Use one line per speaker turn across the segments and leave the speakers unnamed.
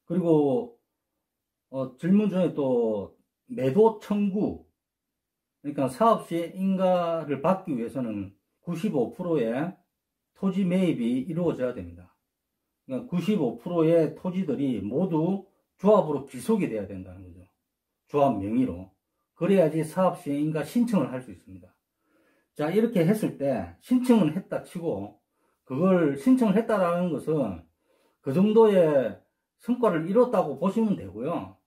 그리고 질문 중에 또 매도 청구, 그러니까 사업시에 인가를 받기 위해서는 95%의 토지 매입이 이루어져야 됩니다. 그러니까 95%의 토지들이 모두 조합으로 귀속이 돼야 된다는 거죠. 조합 명의로. 그래야지 사업시에 인가 신청을 할 수 있습니다. 자, 이렇게 했을 때 신청은 했다 치고, 그걸 신청을 했다라는 것은 그 정도의 성과를 이뤘다고 보시면 되고요.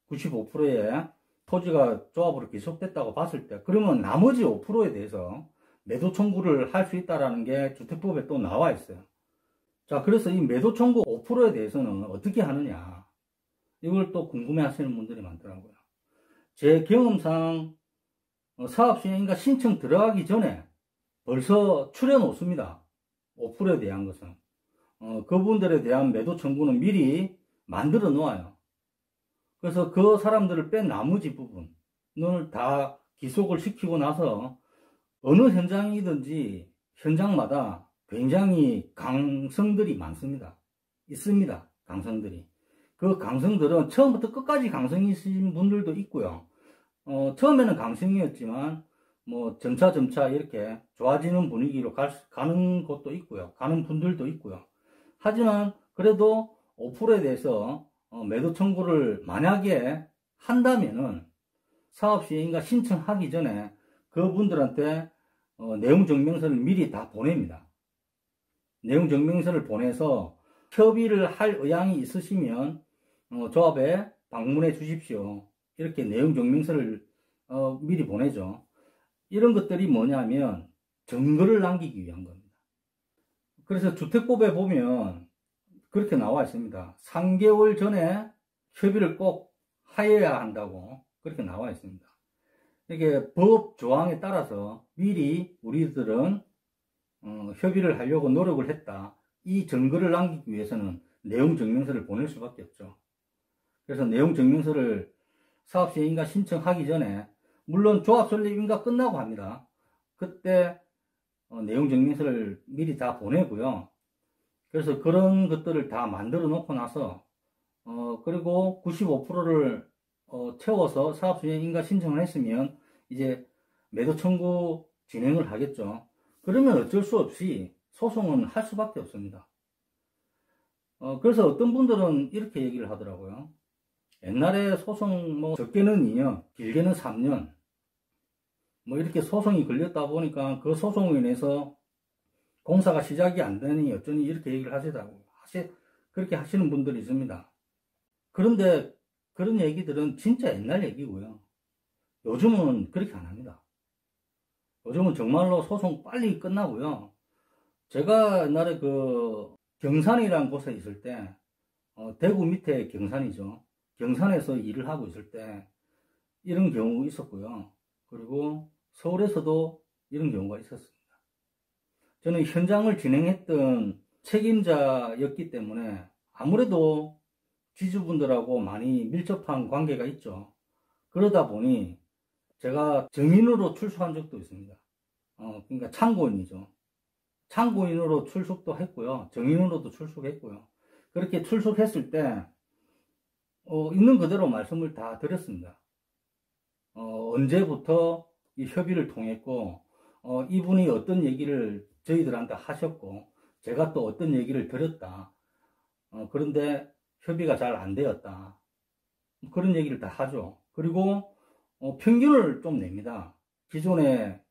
95%의 토지가 조합으로 귀속됐다고 봤을 때, 그러면 나머지 5%에 대해서 매도 청구를 할 수 있다는 게 주택법에 또 나와 있어요. 자, 그래서 이 매도 청구 5%에 대해서는 어떻게 하느냐, 이걸 또 궁금해 하시는 분들이 많더라고요. 제 경험상 사업시행인가 신청 들어가기 전에 벌써 추려 놓습니다. 5%에 대한 것은. 그분들에 대한 매도 청구는 미리 만들어 놓아요. 그래서 그 사람들을 뺀 나머지 부분을 다 기속을 시키고 나서 어느 현장이든지 현장마다 굉장히 강성들이 많습니다. 있습니다. 강성들이. 그 강성들은 처음부터 끝까지 강성이 있으신 분들도 있고요. 처음에는 강성이었지만 뭐 점차 이렇게 좋아지는 분위기로 가는 곳도 있고요. 가는 분들도 있고요. 하지만 그래도 5%에 대해서 매도 청구를 만약에 한다면은 사업시행인가 신청하기 전에 그분들한테 내용증명서를 미리 다 보냅니다. 내용증명서를 보내서 협의를 할 의향이 있으시면 조합에 방문해 주십시오. 이렇게 내용증명서를 미리 보내죠. 이런 것들이 뭐냐면 증거를 남기기 위한 겁니다. 그래서 주택법에 보면 그렇게 나와 있습니다. 3개월 전에 협의를 꼭 하여야 한다고 그렇게 나와 있습니다. 이게 법 조항에 따라서 미리 우리들은 협의를 하려고 노력을 했다. 이 증거를 남기기 위해서는 내용증명서를 보낼 수밖에 없죠. 그래서 내용증명서를 사업시행인가 신청하기 전에, 물론 조합설립인가 끝나고 합니다. 그때 내용증명서를 미리 다 보내고요. 그래서 그런 것들을 다 만들어 놓고 나서 그리고 95%를 채워서 사업시행인가 신청을 했으면 이제 매도 청구 진행을 하겠죠. 그러면 어쩔 수 없이 소송은 할 수밖에 없습니다. 그래서 어떤 분들은 이렇게 얘기를 하더라고요. 옛날에 소송 뭐 적게는 2년, 길게는 3년 뭐 이렇게 소송이 걸렸다 보니까 그 소송으로 인해서 공사가 시작이 안 되니 어쩌니 이렇게 얘기를 하시더라고요. 그렇게 하시는 분들이 있습니다. 그런데 그런 얘기들은 진짜 옛날 얘기고요. 요즘은 그렇게 안 합니다. 요즘은 정말로 소송 빨리 끝나고요. 제가 옛날에 그 경산이라는 곳에 있을 때, 대구 밑에 경산이죠. 경산에서 일을 하고 있을 때 이런 경우가 있었고요. 그리고 서울에서도 이런 경우가 있었습니다. 저는 현장을 진행했던 책임자였기 때문에 아무래도 지주분들하고 많이 밀접한 관계가 있죠. 그러다 보니 제가 증인으로 출석한 적도 있습니다. 그러니까 참고인이죠. 참고인으로 출석도 했고요. 증인으로도 출석했고요. 그렇게 출석했을 때 있는 그대로 말씀을 다 드렸습니다. 언제부터 이 협의를 통했고 이분이 어떤 얘기를 저희들한테 하셨고 제가 또 어떤 얘기를 드렸다. 그런데 협의가 잘 안 되었다. 그런 얘기를 다 하죠. 그리고 평균을 좀 냅니다. 기존에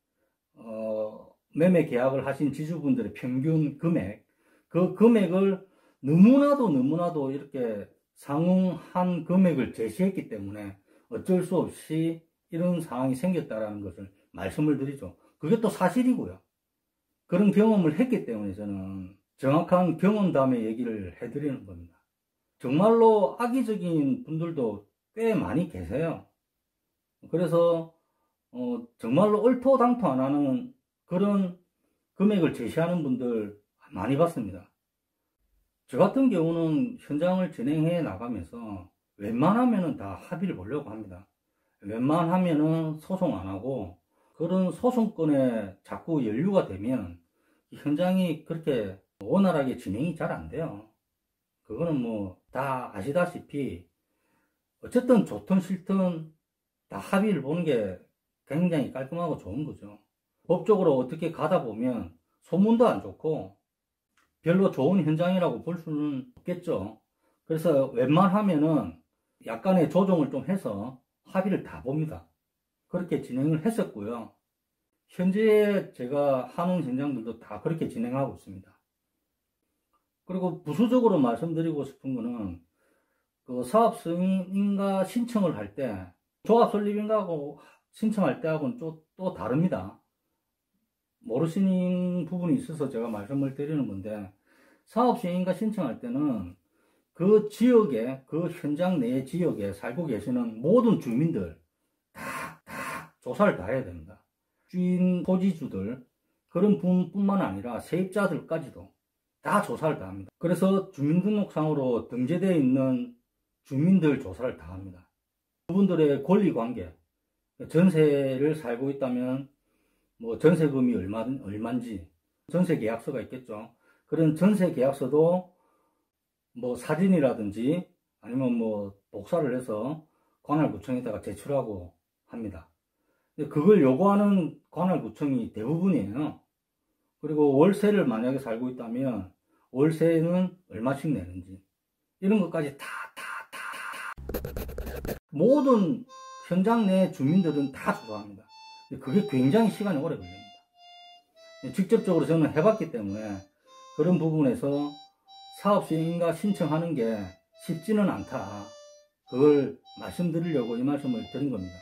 매매 계약을 하신 지주분들의 평균 금액, 그 금액을 너무나도 이렇게 상응한 금액을 제시했기 때문에 어쩔 수 없이 이런 상황이 생겼다라는 것을 말씀을 드리죠. 그게 또 사실이고요. 그런 경험을 했기 때문에 저는 정확한 경험담의 얘기를 해드리는 겁니다. 정말로 악의적인 분들도 꽤 많이 계세요. 그래서 정말로 얼토당토 안 하는 그런 금액을 제시하는 분들 많이 봤습니다. 저 같은 경우는 현장을 진행해 나가면서 웬만하면 다 합의를 보려고 합니다. 웬만하면 소송 안 하고, 그런 소송권에 자꾸 연루가 되면 현장이 그렇게 원활하게 진행이 잘 안 돼요. 그거는 뭐 다 아시다시피 어쨌든 좋든 싫든 다 합의를 보는 게 굉장히 깔끔하고 좋은 거죠. 법적으로 어떻게 가다 보면 소문도 안 좋고 별로 좋은 현장이라고 볼 수는 없겠죠. 그래서 웬만하면은 약간의 조정을 좀 해서 합의를 다 봅니다. 그렇게 진행을 했었고요. 현재 제가 하는 현장들도 다 그렇게 진행하고 있습니다. 그리고 부수적으로 말씀드리고 싶은 거는 그 사업 승인인가 신청을 할 때 조합 설립인가하고 신청할 때하고는 또 다릅니다. 모르시는 부분이 있어서 제가 말씀을 드리는 건데, 사업 승인인가 신청할 때는 그 지역에, 그 현장 내 지역에 살고 계시는 모든 주민들 다 조사를 다 해야 됩니다. 주인 토지주들 그런 분뿐만 아니라 세입자들까지도 다 조사를 다 합니다. 그래서 주민등록상으로 등재되어 있는 주민들 조사를 다 합니다. 그분들의 권리관계, 전세를 살고 있다면 뭐 전세금이 얼마인지 전세 계약서가 있겠죠. 그런 전세 계약서도 뭐 사진이라든지 아니면 뭐 복사를 해서 관할구청에다가 제출하고 합니다. 그걸 요구하는 관할구청이 대부분이에요. 그리고 월세를 만약에 살고 있다면 월세는 얼마씩 내는지 이런 것까지 다 모든 현장 내 주민들은 다 조사합니다. 그게 굉장히 시간이 오래 걸립니다. 직접적으로 저는 해봤기 때문에 그런 부분에서 사업시행인가 신청하는 게 쉽지는 않다. 그걸 말씀드리려고 이 말씀을 드린 겁니다.